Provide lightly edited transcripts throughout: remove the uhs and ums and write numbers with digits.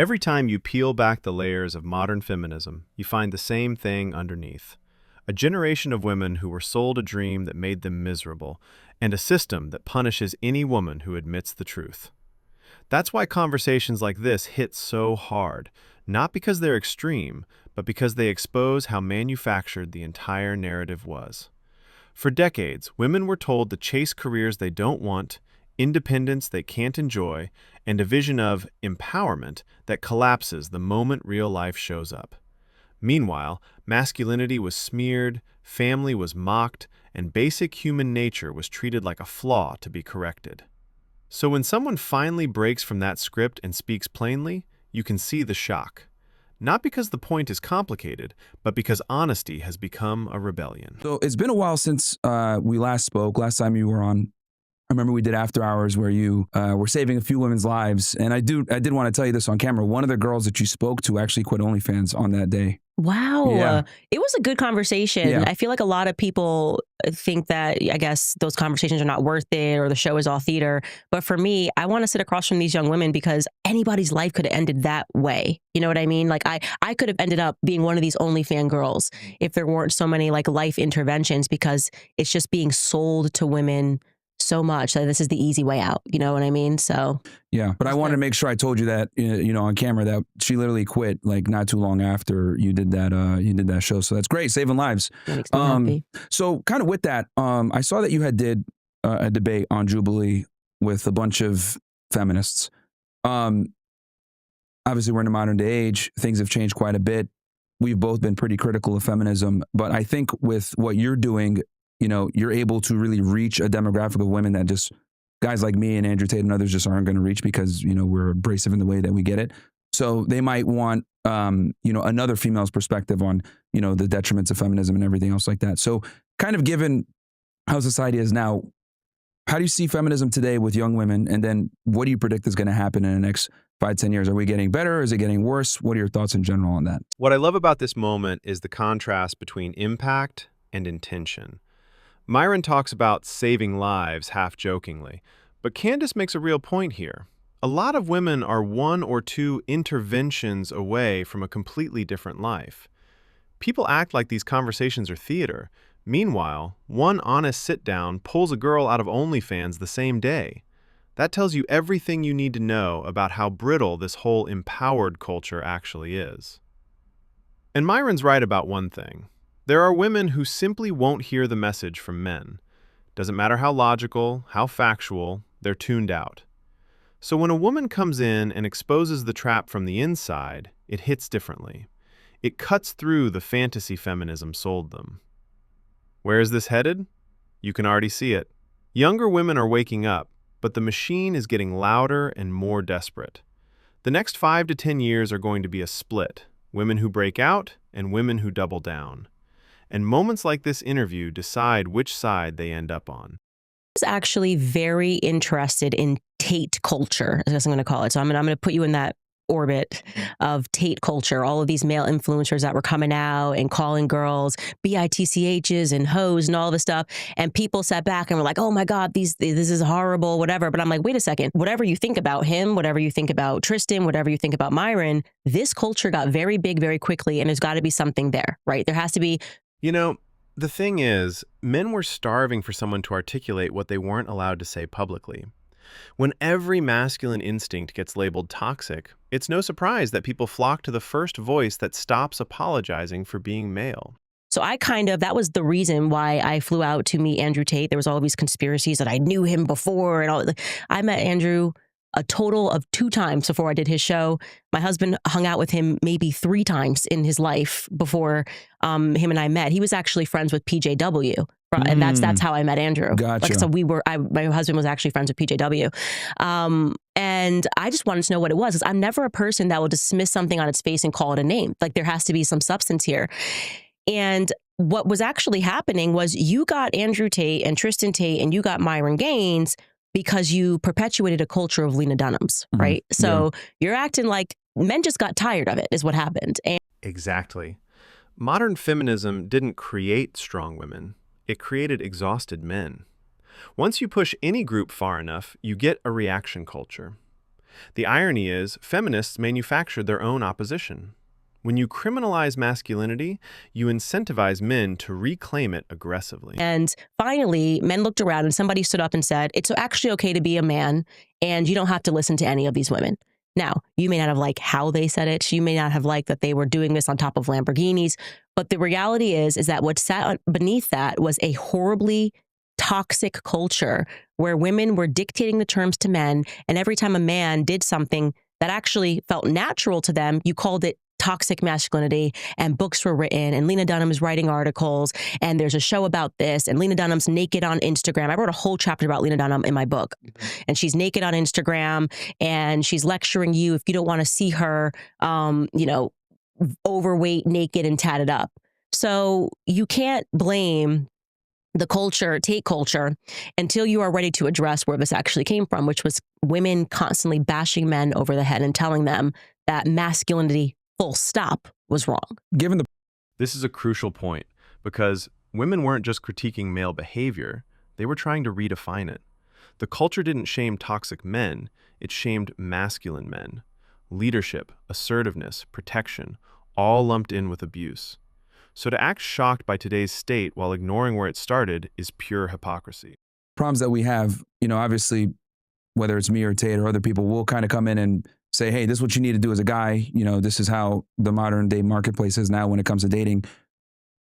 Every time you peel back the layers of modern feminism, you find the same thing underneath. A generation of women who were sold a dream that made them miserable, and a system that punishes any woman who admits the truth. That's why conversations like this hit so hard, not because they're extreme, but because they expose how manufactured the entire narrative was. For decades, women were told to chase careers they don't want, independence they can't enjoy, and a vision of empowerment that collapses the moment real life shows up. Meanwhile, masculinity was smeared, family was mocked, and basic human nature was treated like a flaw to be corrected. So when someone finally breaks from that script and speaks plainly, you can see the shock. Not because the point is complicated, but because honesty has become a rebellion. So it's been a while since we last spoke. Last time you were on, I remember we did After Hours where you were saving a few women's lives. And I did want to tell you this on camera. One of the girls that you spoke to actually quit OnlyFans on that day. Wow. Yeah. It was a good conversation. Yeah. I feel like a lot of people think that, I guess, those conversations are not worth it or the show is all theater. But for me, I want to sit across from these young women because anybody's life could have ended that way. You know what I mean? Like I could have ended up being one of these OnlyFans girls if there weren't so many like life interventions, because it's just being sold to women so much that this is the easy way out. You know what I mean? So yeah, but I wanted to make sure I told you that, on camera, that she literally quit like not too long after you did that show. So that's great, saving lives. that makes me happy. So kind of with that, I saw that you had did a debate on Jubilee with a bunch of feminists. Obviously, we're in a modern day age. Things have changed quite a bit. We've both been pretty critical of feminism, but I think with what you're doing, you're able to really reach a demographic of women that just guys like me and Andrew Tate and others just aren't going to reach because, we're abrasive in the way that we get it. So they might want, another female's perspective on, the detriments of feminism and everything else like that. So kind of given how society is now, how do you see feminism today with young women? And then what do you predict is going to happen in the next 5-10 years? Are we getting better? Is it getting worse? What are your thoughts in general on that? What I love about this moment is the contrast between impact and intention. Myron talks about saving lives half-jokingly, but Candace makes a real point here. A lot of women are 1 or 2 interventions away from a completely different life. People act like these conversations are theater. Meanwhile, one honest sit-down pulls a girl out of OnlyFans the same day. That tells you everything you need to know about how brittle this whole empowered culture actually is. And Myron's right about one thing. There are women who simply won't hear the message from men. Doesn't matter how logical, how factual, they're tuned out. So when a woman comes in and exposes the trap from the inside, it hits differently. It cuts through the fantasy feminism sold them. Where is this headed? You can already see it. Younger women are waking up, but the machine is getting louder and more desperate. The next 5 to 10 years are going to be a split. Women who break out and women who double down. And moments like this interview decide which side they end up on. I was actually very interested in Tate culture, as I'm going to call it. So I'm going to put you in that orbit of Tate culture, all of these male influencers that were coming out and calling girls bitchs and hoes and all this stuff. And people sat back and were like, oh my God, this is horrible, whatever. But I'm like, wait a second, whatever you think about him, whatever you think about Tristan, whatever you think about Myron, this culture got very big very quickly, and there's got to be something there, right? There has to be. The thing is, men were starving for someone to articulate what they weren't allowed to say publicly. When every masculine instinct gets labeled toxic, it's no surprise that people flock to the first voice that stops apologizing for being male. So that was the reason why I flew out to meet Andrew Tate. There was all these conspiracies that I knew him before and all. I met Andrew a total of 2 times before I did his show. My husband hung out with him maybe 3 times in his life before him and I met. He was actually friends with PJW. And that's how I met Andrew. Gotcha. So my husband was actually friends with PJW. And I just wanted to know what it was, because I'm never a person that will dismiss something on its face and call it a name. Like, there has to be some substance here. And what was actually happening was you got Andrew Tate and Tristan Tate and you got Myron Gaines because you perpetuated a culture of Lena Dunhams, right? So you're acting like men just got tired of it, is what happened. And Exactly. Modern feminism didn't create strong women. It created exhausted men. Once you push any group far enough, you get a reaction culture. The irony is, feminists manufactured their own opposition. When you criminalize masculinity, you incentivize men to reclaim it aggressively. And finally, men looked around and somebody stood up and said, it's actually okay to be a man and you don't have to listen to any of these women. Now, you may not have liked how they said it. You may not have liked that they were doing this on top of Lamborghinis. But the reality is that what sat beneath that was a horribly toxic culture where women were dictating the terms to men. And every time a man did something that actually felt natural to them, you called it toxic masculinity, and books were written, and Lena Dunham is writing articles, and there's a show about this, and Lena Dunham's naked on Instagram. I wrote a whole chapter about Lena Dunham in my book, and she's naked on Instagram, and she's lecturing you if you don't want to see her, overweight, naked, and tatted up. So you can't blame the culture, Tate culture, until you are ready to address where this actually came from, which was women constantly bashing men over the head and telling them that masculinity, full stop, was wrong. This is a crucial point because women weren't just critiquing male behavior, they were trying to redefine it. The culture didn't shame toxic men, it shamed masculine men. Leadership, assertiveness, protection, all lumped in with abuse. So to act shocked by today's state while ignoring where it started is pure hypocrisy. Problems that we have, obviously, whether it's me or Tate or other people, will kind of come in and say, hey, this is what you need to do as a guy. This is how the modern day marketplace is now when it comes to dating.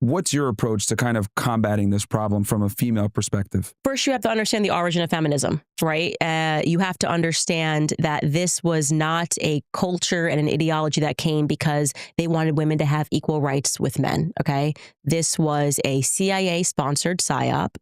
What's your approach to kind of combating this problem from a female perspective? First, you have to understand the origin of feminism, right? You have to understand that this was not a culture and an ideology that came because they wanted women to have equal rights with men, okay? This was a CIA-sponsored PSYOP.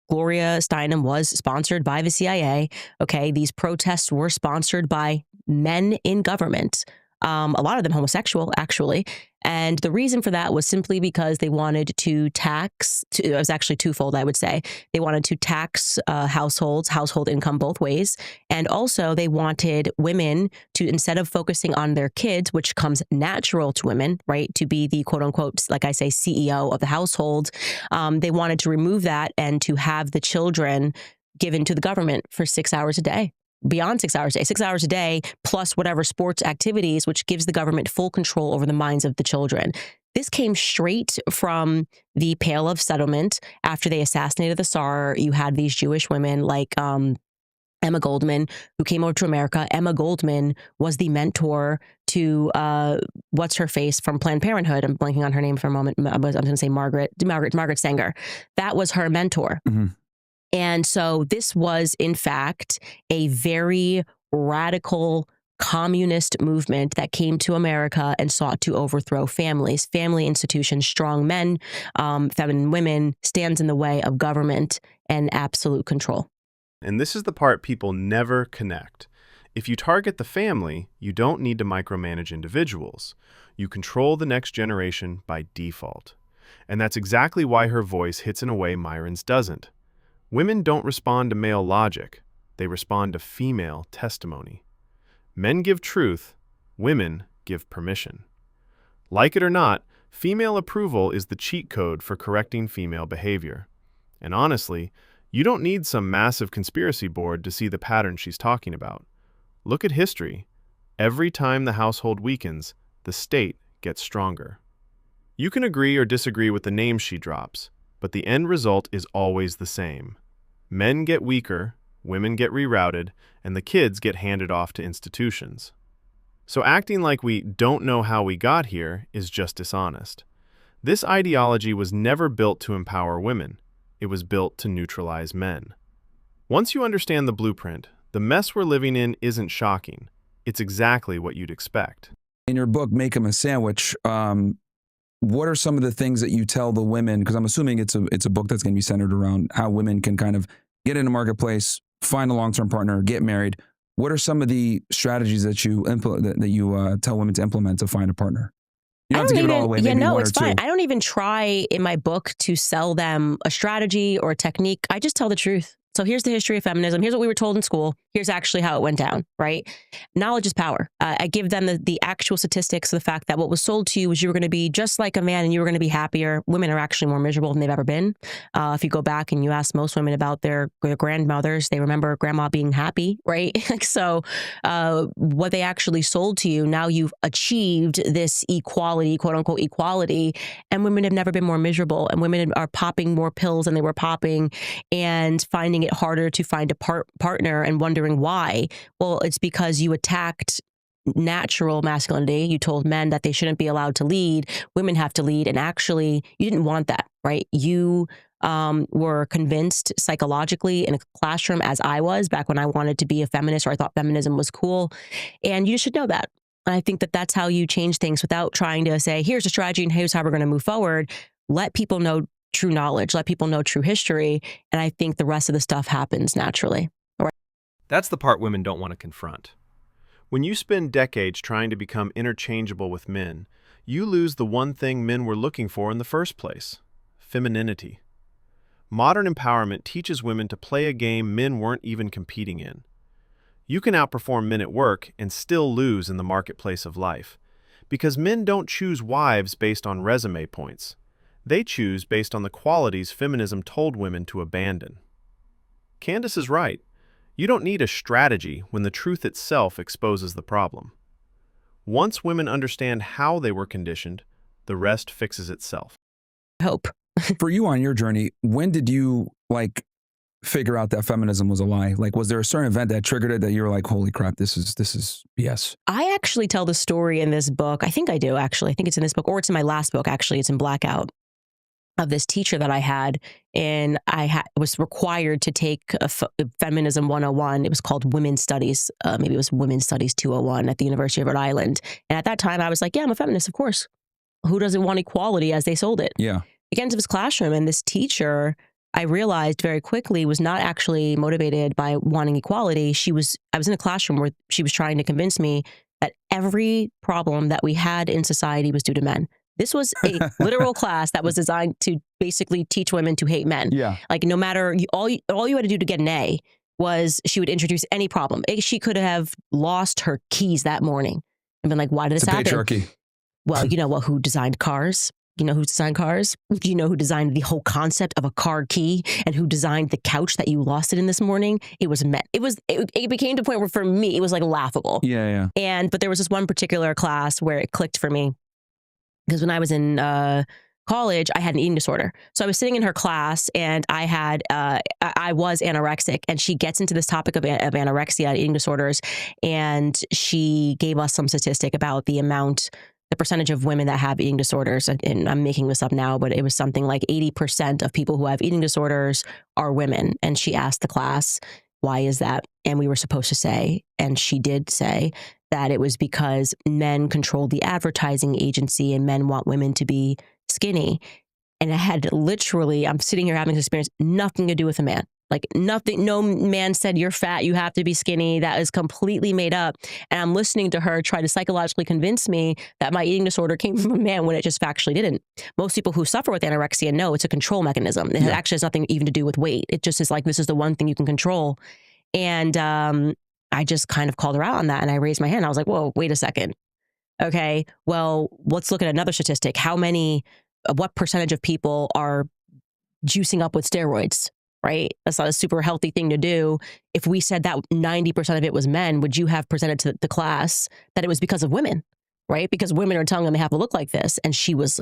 Gloria Steinem was sponsored by the CIA, okay? These protests were sponsored by men in government. A lot of them homosexual, actually. And the reason for that was simply because they wanted to tax, it was actually twofold, I would say. They wanted to tax household income both ways. And also they wanted women to, instead of focusing on their kids, which comes natural to women, right, to be the quote unquote, like I say, CEO of the household, they wanted to remove that and to have the children given to the government for 6 hours a day. Beyond 6 hours a day, 6 hours a day, plus whatever sports activities, which gives the government full control over the minds of the children. This came straight from the Pale of Settlement. After they assassinated the Tsar, you had these Jewish women like Emma Goldman, who came over to America. Emma Goldman was the mentor to what's her face from Planned Parenthood. I'm blanking on her name for a moment. I'm going to say Margaret Sanger. That was her mentor. Mm-hmm. And so this was, in fact, a very radical communist movement that came to America and sought to overthrow families, family institutions, strong men, feminine women, stands in the way of government and absolute control. And this is the part people never connect. If you target the family, you don't need to micromanage individuals. You control the next generation by default. And that's exactly why her voice hits in a way Myron's doesn't. Women don't respond to male logic. They respond to female testimony. Men give truth. Women give permission. Like it or not, female approval is the cheat code for correcting female behavior. And honestly, you don't need some massive conspiracy board to see the pattern she's talking about. Look at history. Every time the household weakens, the state gets stronger. You can agree or disagree with the names she drops, but the end result is always the same. Men get weaker, women get rerouted, and the kids get handed off to institutions. So acting like we don't know how we got here is just dishonest. This ideology was never built to empower women. It was built to neutralize men. Once you understand the blueprint, the mess we're living in isn't shocking. It's exactly what you'd expect. In your book, Make 'Em a Sandwich, what are some of the things that you tell the women? Because I'm assuming it's a book that's going to be centered around how women can kind of get in the marketplace, find a long-term partner, get married. What are some of the strategies that you tell women to implement to find a partner? You don't have to give it all away. Yeah, maybe no, one it's or two. fine. I don't even try in my book to sell them a strategy or a technique. I just tell the truth. That's So here's the history of feminism. Here's what we were told in school. Here's actually how it went down, right? Knowledge is power. I give them the actual statistics of the fact that what was sold to you was you were going to be just like a man and you were going to be happier. Women are actually more miserable than they've ever been. If you go back and you ask most women about their grandmothers, they remember grandma being happy, right? So what they actually sold to you, now you've achieved this equality, quote unquote equality, and women have never been more miserable, and women are popping more pills than they were popping and finding it harder to find a partner and wondering why. Well, it's because you attacked natural masculinity. You told men that they shouldn't be allowed to lead. Women have to lead. And actually, you didn't want that, right? You were convinced psychologically in a classroom, as I was back when I wanted to be a feminist, or I thought feminism was cool. And you should know that. And I think that that's how you change things without trying to say, here's a strategy and here's how we're going to move forward. Let people know true knowledge, let people know true history. And I think the rest of the stuff happens naturally. That's the part women don't want to confront. When you spend decades trying to become interchangeable with men, you lose the one thing men were looking for in the first place: femininity. Modern empowerment teaches women to play a game men weren't even competing in. You can outperform men at work and still lose in the marketplace of life, because men don't choose wives based on resume points. They choose based on the qualities feminism told women to abandon. Candace is right. You don't need a strategy when the truth itself exposes the problem. Once women understand how they were conditioned, the rest fixes itself. Hope. For you on your journey, when did you figure out that feminism was a lie? Was there a certain event that triggered it that you were like, holy crap, this is BS? I actually tell the story in this book. I think I do, actually. I think it's in this book, or it's in my last book, actually. It's in Blackout, of this teacher that I had, and I was required to take a Feminism 101. It was called Women's Studies. Maybe it was Women's Studies 201 at the University of Rhode Island. And at that time, I was like, yeah, I'm a feminist, of course. Who doesn't want equality as they sold it? Yeah. I get into this classroom, and this teacher, I realized very quickly, was not actually motivated by wanting equality. I was in a classroom where she was trying to convince me that every problem that we had in society was due to men. This was a literal class that was designed to basically teach women to hate men. Yeah. No matter, all you had to do to get an A was she would introduce any problem. She could have lost her keys that morning and been like, why did this happen? Patriarchy. Well, you know what? Who designed cars? You know who designed cars? Do you know who designed the whole concept of a car key, and who designed the couch that you lost it in this morning? It was men. It became to a point where for me, it was laughable. Yeah. But there was this one particular class where it clicked for me. Because when I was in college, I had an eating disorder. So I was sitting in her class, and I was anorexic, and she gets into this topic of anorexia and eating disorders. And she gave us some statistic about the percentage of women that have eating disorders. And I'm making this up now, but it was something like 80% of people who have eating disorders are women. And she asked the class, why is that? And we were supposed to say, and she did say, that it was because men control the advertising agency and men want women to be skinny. And it had literally, I'm sitting here having this experience, nothing to do with a man. Nothing, no man said you're fat, you have to be skinny. That is completely made up. And I'm listening to her try to psychologically convince me that my eating disorder came from a man when it just factually didn't. Most people who suffer with anorexia know it's a control mechanism. It actually has nothing even to do with weight. It just is this is the one thing you can control. And I just kind of called her out on that, and I raised my hand. I was like, whoa, wait a second. Okay, well, let's look at another statistic. What percentage of people are juicing up with steroids, right? That's not a super healthy thing to do. If we said that 90% of it was men, would you have presented to the class that it was because of women, right? Because women are telling them they have to look like this. And she was,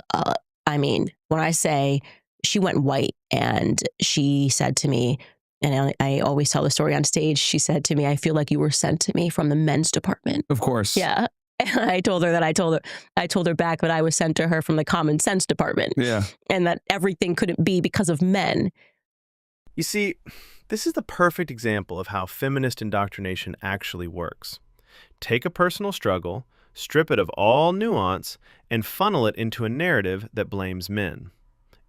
when I say she went white, and she said to me, and I always tell the story on stage, she said to me, I feel like you were sent to me from the men's department. Of course. Yeah. And I told her back that I was sent to her from the common sense department. Yeah. And that everything couldn't be because of men. You see, this is the perfect example of how feminist indoctrination actually works. Take a personal struggle, strip it of all nuance, and funnel it into a narrative that blames men.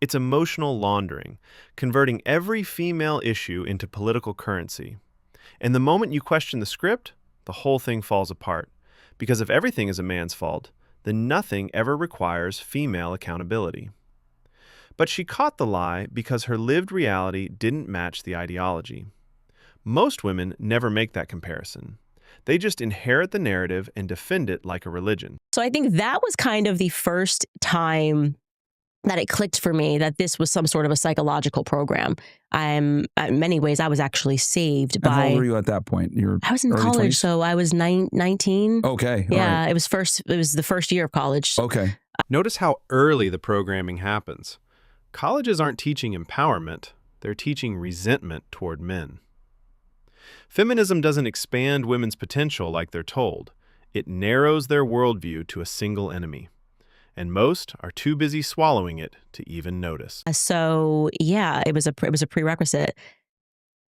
It's emotional laundering, converting every female issue into political currency. And the moment you question the script, the whole thing falls apart. Because if everything is a man's fault, then nothing ever requires female accountability. But she caught the lie because her lived reality didn't match the ideology. Most women never make that comparison. They just inherit the narrative and defend it like a religion. So I think that was kind of the first time that it clicked for me that this was some sort of a psychological program. In many ways, I was actually saved by... And how old were you at that point? I was in early college, 20s? so I was 19. Okay. Yeah, all right. it was the first year of college. Okay. Notice how early the programming happens. Colleges aren't teaching empowerment, they're teaching resentment toward men. Feminism doesn't expand women's potential like they're told. It narrows their worldview to a single enemy. And most are too busy swallowing it to even notice. So yeah, it was a prerequisite.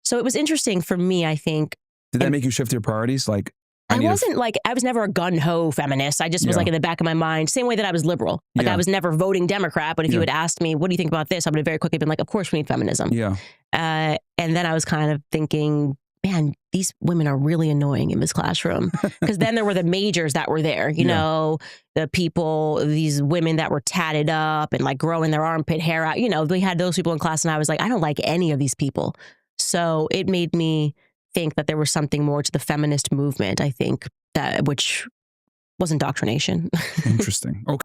So it was interesting for me, I think. Did that make you shift your priorities? Like, I was never a gun-ho feminist. I just was like in the back of my mind, same way that I was liberal. Like I was never voting Democrat, but if you had asked me, what do you think about this? I would have very quickly been like, of course we need feminism. Yeah. And then I was kind of thinking, man, these women are really annoying in this classroom. Because then there were the majors that were there, you know, the people, these women that were tatted up and like growing their armpit hair out. You know, we had those people in class and I was like, I don't like any of these people. So it made me think that there was something more to the feminist movement, I think, which was indoctrination. Interesting. Okay.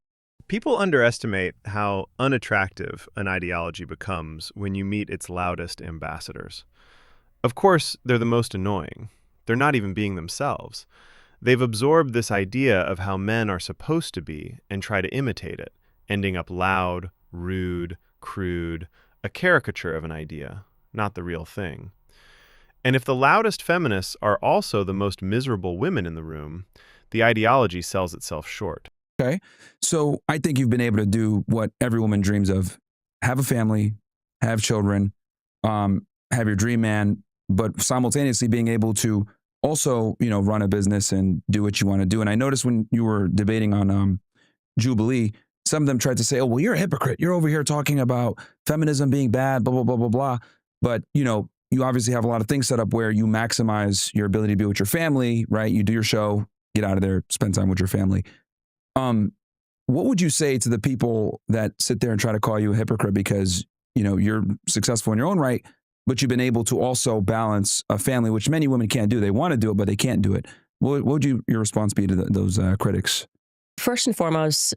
People underestimate how unattractive an ideology becomes when you meet its loudest ambassadors. Of course, they're the most annoying. They're not even being themselves. They've absorbed this idea of how men are supposed to be and try to imitate it, ending up loud, rude, crude, a caricature of an idea, not the real thing. And if the loudest feminists are also the most miserable women in the room, the ideology sells itself short. Okay. So I think you've been able to do what every woman dreams of. Have a family, have children, have your dream man, but simultaneously being able to also, you know, run a business and do what you want to do. And I noticed when you were debating on Jubilee, some of them tried to say, oh, well, you're a hypocrite. You're over here talking about feminism being bad, blah, blah, blah, blah, blah. But, you know, you obviously have a lot of things set up where you maximize your ability to be with your family, right? You do your show, get out of there, spend time with your family. What would you say to the people that sit there and try to call you a hypocrite because, you know, you're successful in your own right, but you've been able to also balance a family, which many women can't do. They want to do it, but they can't do it. What would your response be to those critics? First and foremost,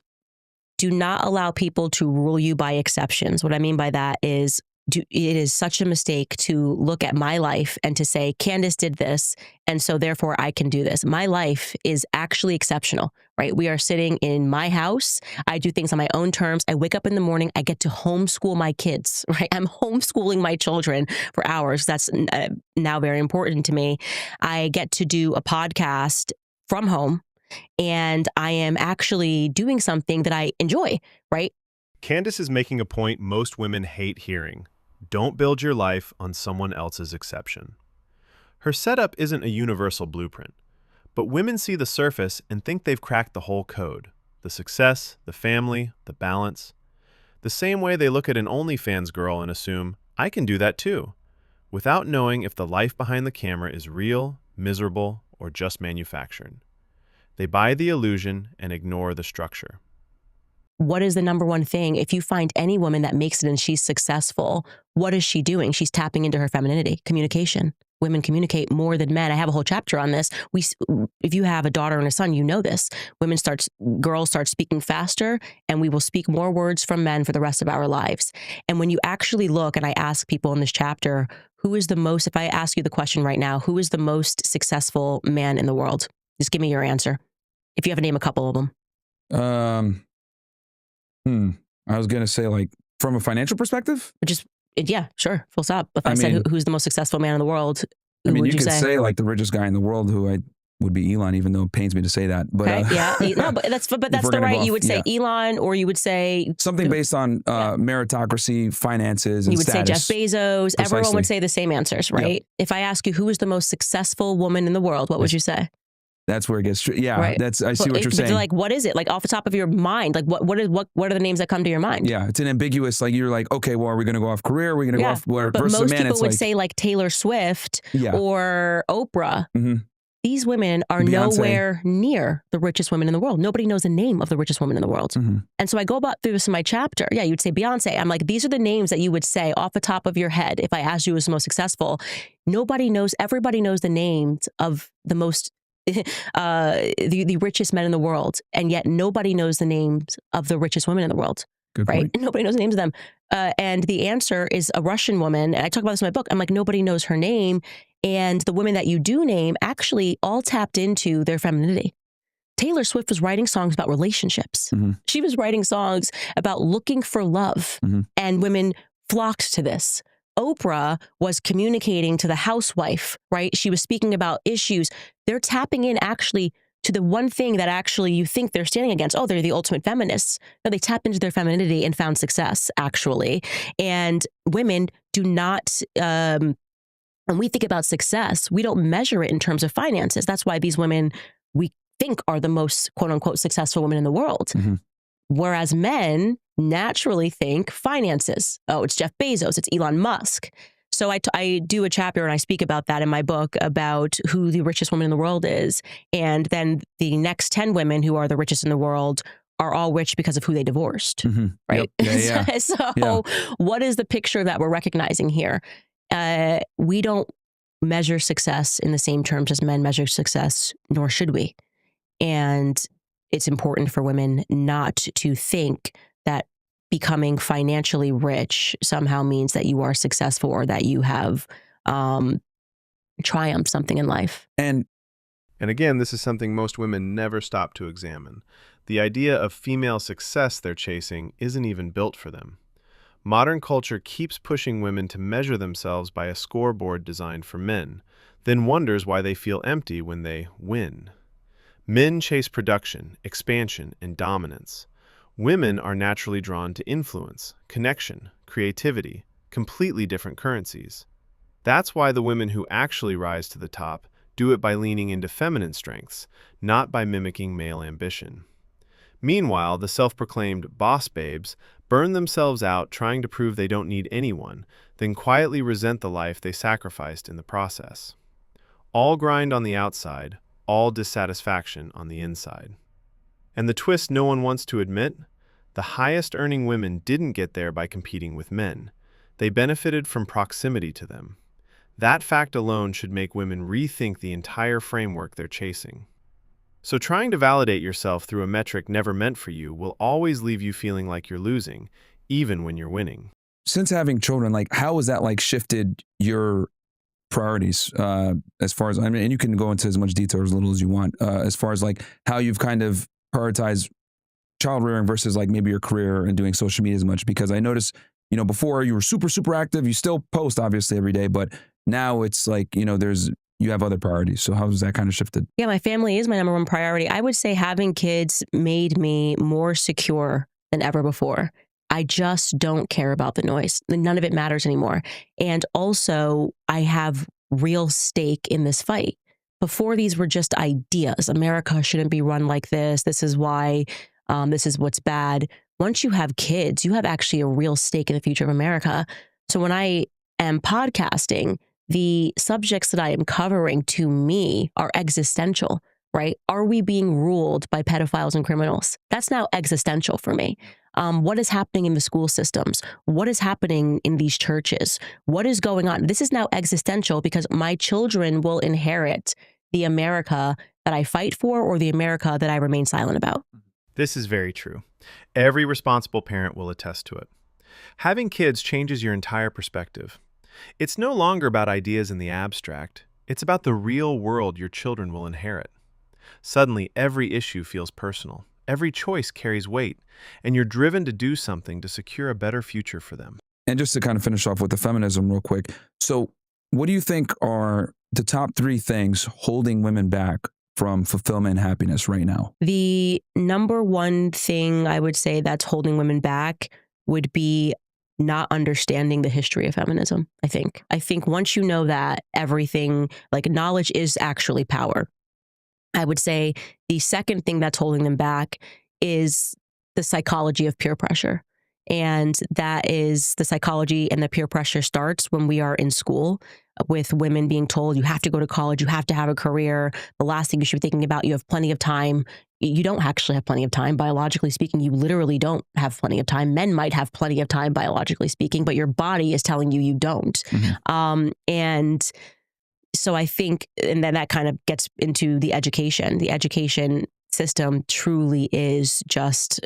do not allow people to rule you by exceptions. What I mean by that is it is such a mistake to look at my life and to say, Candace did this, and so therefore I can do this. My life is actually exceptional, right? We are sitting in my house. I do things on my own terms. I wake up in the morning. I get to homeschool my kids, right? I'm homeschooling my children for hours. That's now very important to me. I get to do a podcast from home, and I am actually doing something that I enjoy, right? Candace is making a point most women hate hearing. Don't build your life on someone else's exception. Her setup isn't a universal blueprint, but women see the surface and think they've cracked the whole code. The success, the family, the balance. The same way they look at an OnlyFans girl and assume, I can do that too, without knowing if the life behind the camera is real, miserable, or just manufactured. They buy the illusion and ignore the structure. What is the number one thing? If you find any woman that makes it and she's successful, what is she doing? She's tapping into her femininity, communication. Women communicate more than men. I have a whole chapter on this. If you have a daughter and a son, you know this. Girls start speaking faster, and we will speak more words from men for the rest of our lives. And when you actually look, and I ask people in this chapter, if I ask you the question right now, who is the most successful man in the world? Just give me your answer. If you have to name a couple of them. I was going to say, like, from a financial perspective? Yeah, sure. Full stop. If I said who's the most successful man in the world, you would could say like the richest guy in the world, who would be Elon, even though it pains me to say that. But okay, yeah, no, but that's the right. You would say Elon, or you would say something based on meritocracy, finances, and you would status. say Jeff Bezos. Precisely. Everyone would say the same answers, right? Yep. If I ask you who is the most successful woman in the world, what would you say? That's where it gets right. I see what you're saying. Like, what is it? Like, off the top of your mind, like what are the names that come to your mind? Yeah, it's an ambiguous. Like, you're like, okay, well, are we going to go off career? Are we going to go off where? But most people would say like Taylor Swift or Oprah. Mm-hmm. these women are Beyonce. nowhere near the richest women in the world. Nobody knows the name of the richest woman in the world. And so I go about through this in my chapter. Yeah, you'd say Beyonce. I'm like, these are the names that you would say off the top of your head if I asked you who's the most successful. Nobody knows, everybody knows the names of the most, the richest men in the world. And yet nobody knows the names of the richest women in the world. Good right? point. And nobody knows the names of them. And the answer is a Russian woman. And I talk about this in my book. I'm like, nobody knows her name. And the women that you do name actually all tapped into their femininity. Taylor Swift was writing songs about relationships. She was writing songs about looking for love. And women flocked to this. Oprah was communicating to the housewife, right? She was speaking about issues. They're tapping in actually to the one thing that actually you think they're standing against. Oh, they're the ultimate feminists. No, they tap into their femininity and found success, actually. And women do not, when we think about success, we don't measure it in terms of finances. That's why these women, we think, are the most, quote unquote, successful women in the world. Whereas men naturally think finances. Oh, it's Jeff Bezos, it's Elon Musk. So I do a chapter and I speak about that in my book about who the richest woman in the world is. And then the next 10 women who are the richest in the world are all rich because of who they divorced, right? Yep. Yeah. So what is the picture that we're recognizing here? We don't measure success in the same terms as men measure success, nor should we. And it's important for women not to think that becoming financially rich somehow means that you are successful or that you have triumphed something in life. And again, this is something most women never stop to examine. The idea of female success they're chasing isn't even built for them. Modern culture keeps pushing women to measure themselves by a scoreboard designed for men, then wonders why they feel empty when they win. Men chase production, expansion, and dominance. Women are naturally drawn to influence, connection, creativity, completely different currencies. That's why the women who actually rise to the top do it by leaning into feminine strengths, not by mimicking male ambition. Meanwhile, the self-proclaimed boss babes burn themselves out trying to prove they don't need anyone, then quietly resent the life they sacrificed in the process. All grind on the outside, all dissatisfaction on the inside. And the twist no one wants to admit? The highest earning women didn't get there by competing with men. They benefited from proximity to them. That fact alone should make women rethink the entire framework they're chasing. So trying to validate yourself through a metric never meant for you will always leave you feeling like you're losing, even when you're winning. Since having children, like, how has that like shifted your priorities as far as, I mean, and you can go into as much detail or as little as you want, as far as like how you've kind of prioritized child rearing versus like maybe your career and doing social media as much? Because I noticed, you know, before you were super, super active, you still post obviously every day, but now it's like, you know, you have other priorities. So how has that kind of shifted? Yeah, my family is my number one priority. I would say having kids made me more secure than ever before. I just don't care about the noise. None of it matters anymore. And also, I have real stake in this fight. Before, these were just ideas. America shouldn't be run like this. This is why, this is what's bad. Once you have kids, you have actually a real stake in the future of America. So when I am podcasting, the subjects that I am covering to me are existential, right? Are we being ruled by pedophiles and criminals? That's now existential for me. What is happening in the school systems? What is happening in these churches? What is going on? This is now existential because my children will inherit the America that I fight for or the America that I remain silent about. This is very true. Every responsible parent will attest to it. Having kids changes your entire perspective. It's no longer about ideas in the abstract. It's about the real world your children will inherit. Suddenly, every issue feels personal. Every choice carries weight, and you're driven to do something to secure a better future for them. And just to kind of finish off with the feminism real quick. So what do you think are the top 3 things holding women back from fulfillment and happiness right now? The number one thing I would say that's holding women back would be not understanding the history of feminism, I think. I think once you know that, everything, like, knowledge is actually power. I would say the second thing that's holding them back is the psychology of peer pressure. And that is the psychology and the peer pressure starts when we are in school. with women being told you have to go to college, you have to have a career. The last thing you should be thinking about, you have plenty of time. You don't actually have plenty of time. Biologically speaking, you literally don't have plenty of time. Men might have plenty of time, biologically speaking, but your body is telling you don't. And so I think, and then that kind of gets into the education. The education system truly is just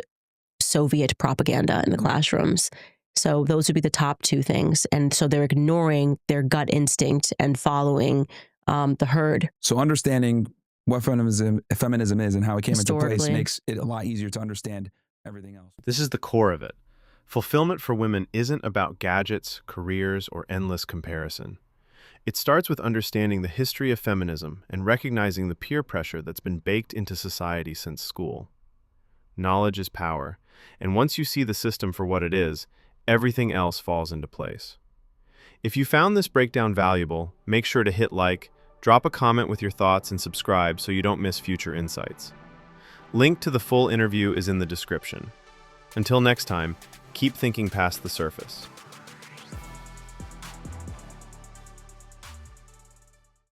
Soviet propaganda in the classrooms. So those would be the top two things. And so they're ignoring their gut instinct and following the herd. So understanding what feminism is and how it came into place Historically. makes it a lot easier to understand everything else. This is the core of it. Fulfillment for women isn't about gadgets, careers, or endless comparison. It starts with understanding the history of feminism and recognizing the peer pressure that's been baked into society since school. Knowledge is power, and once you see the system for what it is, everything else falls into place. If you found this breakdown valuable, make sure to hit like, drop a comment with your thoughts, and subscribe so you don't miss future insights. Link to the full interview is in the description. Until next time, keep thinking past the surface.